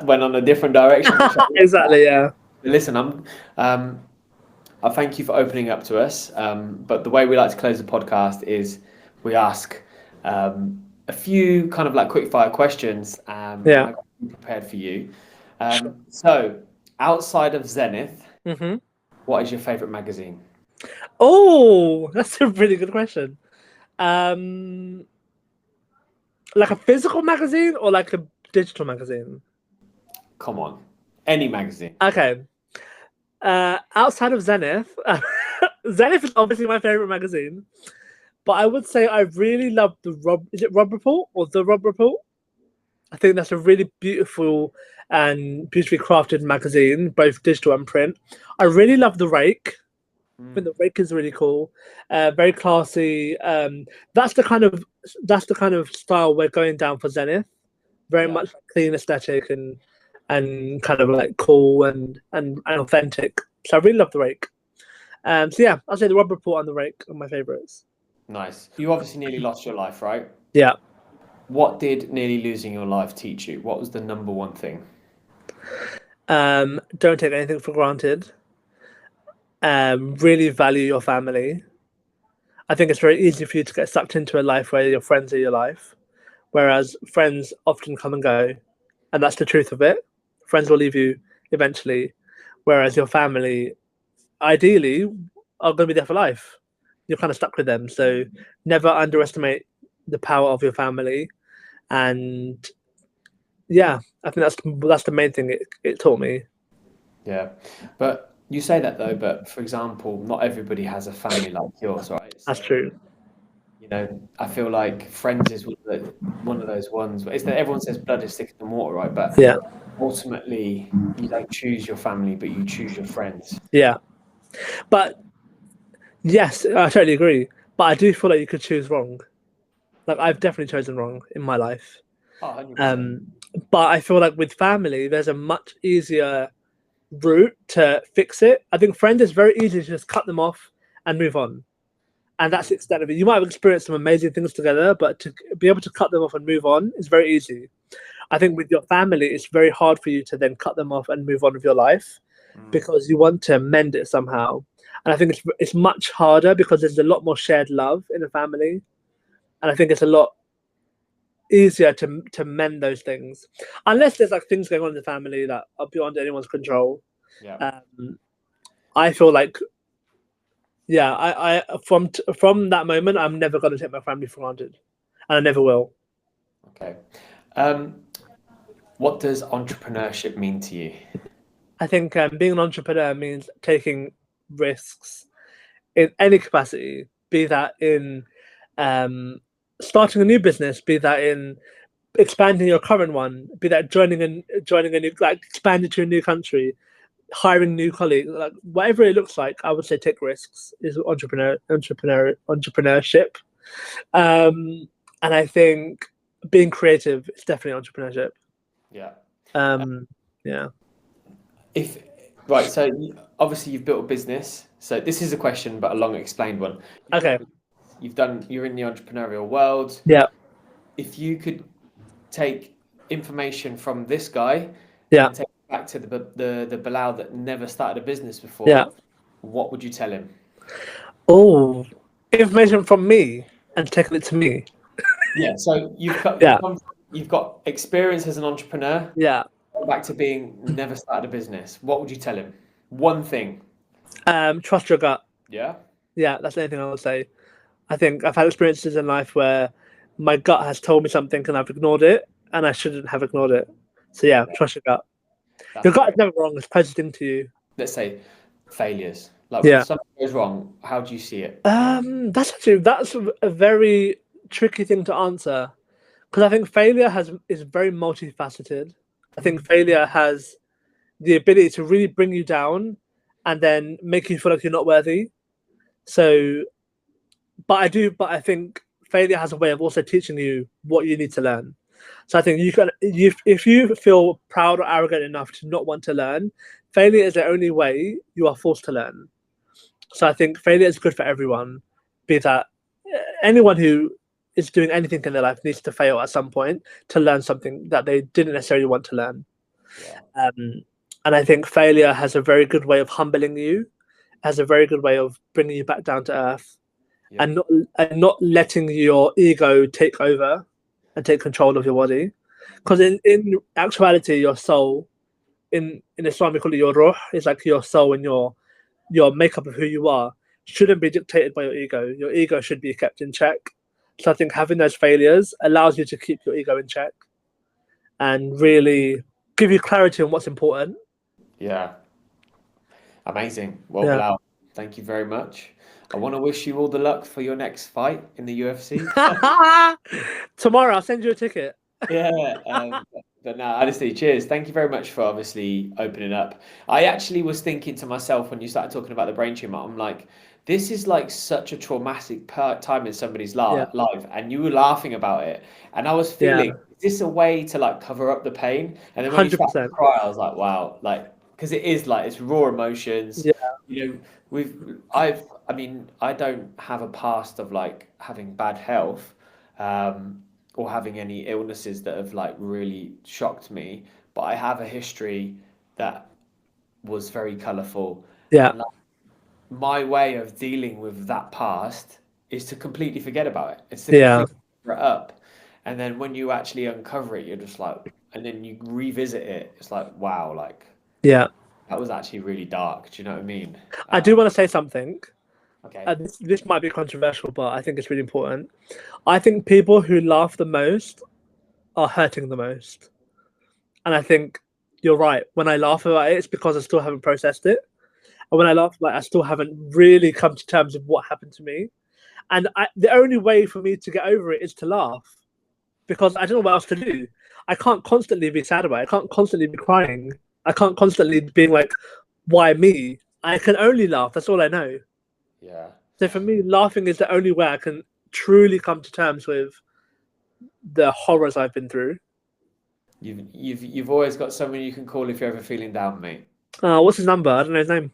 went on a different direction, which I love that. Exactly, yeah. Listen, um, I thank you for opening up to us. But the way we like to close the podcast is we ask a few kind of like quick fire questions, and Yeah. I've been prepared for you. Sure. So, outside of Zenith, Hmm. what is your favorite magazine? Oh, that's a really good question. Um, like a physical magazine or like a digital magazine? Come on, any magazine. Okay. Outside of Zenith, Zenith is obviously my favorite magazine, but I would say I really love the Rob. Is it Rob Report or the Rob Report? I think that's a really beautiful and beautifully crafted magazine, both digital and print. I really love the Rake. I think Mm, the Rake is really cool, very classy. That's the kind of that's the kind of style we're going down for Zenith. Very yeah, much like clean aesthetic and kind of like cool and authentic. So I really love the Rake. So yeah, I'll say the Rob Report and the Rake are my favorites. nice. You obviously nearly lost your life, right? Yeah. What did nearly losing your life teach you? What was the number one thing? Don't take anything for granted. Really value your family. I think it's very easy for you to get sucked into a life where your friends are your life, whereas friends often come and go, and that's the truth of it. Friends will leave you eventually, whereas your family, ideally, are going to be there for life. You're kind of stuck with them, so never underestimate the power of your family. And yeah, I think that's the main thing it taught me. Yeah, but you say that though, but for example, not everybody has a family like yours, right? That's So, true. I feel like Friends is one of those ones. It's that everyone says blood is thicker than water, right? But Yeah, ultimately, you don't choose your family, but you choose your friends. yeah. But yes, I totally agree. But I do feel like you could choose wrong. Like I've definitely chosen wrong in my life. Oh, 100%. Um, but I feel like with family, there's a much easier route to fix it. I think friends is very easy to just cut them off and move on. And that's the extent of it. You might have experienced some amazing things together, but to be able to cut them off and move on is very easy. I think with your family, it's very hard for you to then cut them off and move on with your life Mm, because you want to mend it somehow. And I think it's much harder because there's a lot more shared love in a family, and I think it's a lot easier to mend those things, unless there's like things going on in the family that are beyond anyone's control. yeah. Um, I feel like yeah, from that moment, I'm never going to take my family for granted, and I never will. Okay. Um, what does entrepreneurship mean to you? I think being an entrepreneur means taking risks. in any capacity, be that in um, starting a new business, be that in expanding your current one, be that joining a new, like expanding to a new country, hiring new colleagues, like whatever it looks like, I would say take risks is entrepreneurship. And I think being creative is definitely entrepreneurship. Yeah. Um, yeah. If right, so obviously you've built a business. So this is a question, but a long explained one. You've built, Okay. you're in the entrepreneurial world. Yeah. If you could take information from this guy Yeah. and take it back to the Bilal that never started a business Yeah. before, what would you tell him? Oh, information from me and taking it to me. Yeah, so Yeah. you've got experience as an entrepreneur, Yeah. back to being never started a business. What would you tell him? One thing. Trust your gut. Yeah. Yeah, that's the only thing I would say. I think I've had experiences in life where my gut has told me something and I've ignored it, and I shouldn't have ignored it. So yeah, trust your gut. That's Your gut is great. never wrong. It's posted into you. Let's say failures. Like when Yeah. something goes wrong, how do you see it? That's a very tricky thing to answer because I think failure is very multifaceted. I think failure has the ability to really bring you down and then make you feel like you're not worthy. So, but I think failure has a way of also teaching you what you need to learn. So I think if you feel proud or arrogant enough to not want to learn, failure is the only way you are forced to learn. So I think failure is good for everyone, be that anyone who is doing anything in their life needs to fail at some point to learn something that they didn't necessarily want to learn. Yeah. And I think failure has a very good way of humbling you, has a very good way of bringing you back down to earth, Yeah. and not letting your ego take over and take control of your body. Because in actuality, your soul in Islam we call it your ruh, is like your soul and your makeup of who you are shouldn't be dictated by your ego. Your ego should be kept in check. So I think having those failures allows you to keep your ego in check and really give you clarity on what's important. Yeah. Amazing. Well, Yeah. Bilal, thank you very much. I want to wish you all the luck for your next fight in the UFC. Tomorrow I'll send you a ticket. Yeah, but no, honestly, cheers. Thank you very much for obviously opening up. I actually was thinking to myself when you started talking about the brain tumor, I'm like, this is like such a traumatic time in somebody's Yeah. life, and you were laughing about it, and I was Yeah. feeling, is this a way to like cover up the pain? And then when you started to 100%. cry, I was like, wow, like because it is like it's raw emotions. Yeah. You know, I mean, I don't have a past of like having bad health. Or having any illnesses that have like really shocked me, but I have a history that was very colourful. Yeah. And like, my way of dealing with that past is to completely forget about it. It's to Yeah. completely cover it up. And then when you actually uncover it, you're just like, and then you revisit it, it's like, wow, like Yeah. that was actually really dark. Do you know what I mean? I do want to say something. Okay. This might be controversial, but I think it's really important. I think people who laugh the most are hurting the most. And I think you're right. When I laugh about it, it's because I still haven't processed it. And when I laugh about it, I still haven't really come to terms with what happened to me. And the only way for me to get over it is to laugh because I don't know what else to do. I can't constantly be sad about it. I can't constantly be crying. I can't constantly being like, why me? I can only laugh. That's all I know. Yeah. So for me, laughing is the only way I can truly come to terms with the horrors I've been through. You've always got someone you can call if you're ever feeling down, mate. What's his number? I don't know his name.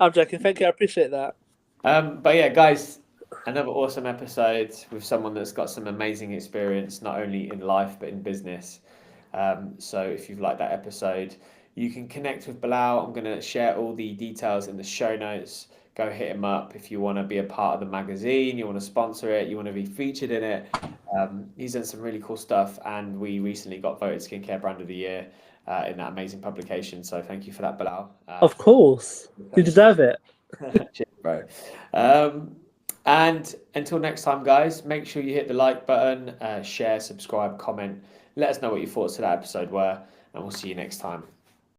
I'm joking. Thank you. I appreciate that. But yeah, guys, another awesome episode with someone that's got some amazing experience, not only in life but in business. So if you've liked that episode, you can connect with Bilal. I'm going to share all the details in the show notes. Go hit him up if you want to be a part of the magazine, you want to sponsor it, you want to be featured in it. He's done some really cool stuff, and we recently got voted Skincare Brand of the Year in that amazing publication. So thank you for that, Bilal. Of course. You deserve it. Cheers, bro. And until next time, guys, make sure you hit the like button, share, subscribe, comment. Let us know what your thoughts to that episode were, and we'll see you next time.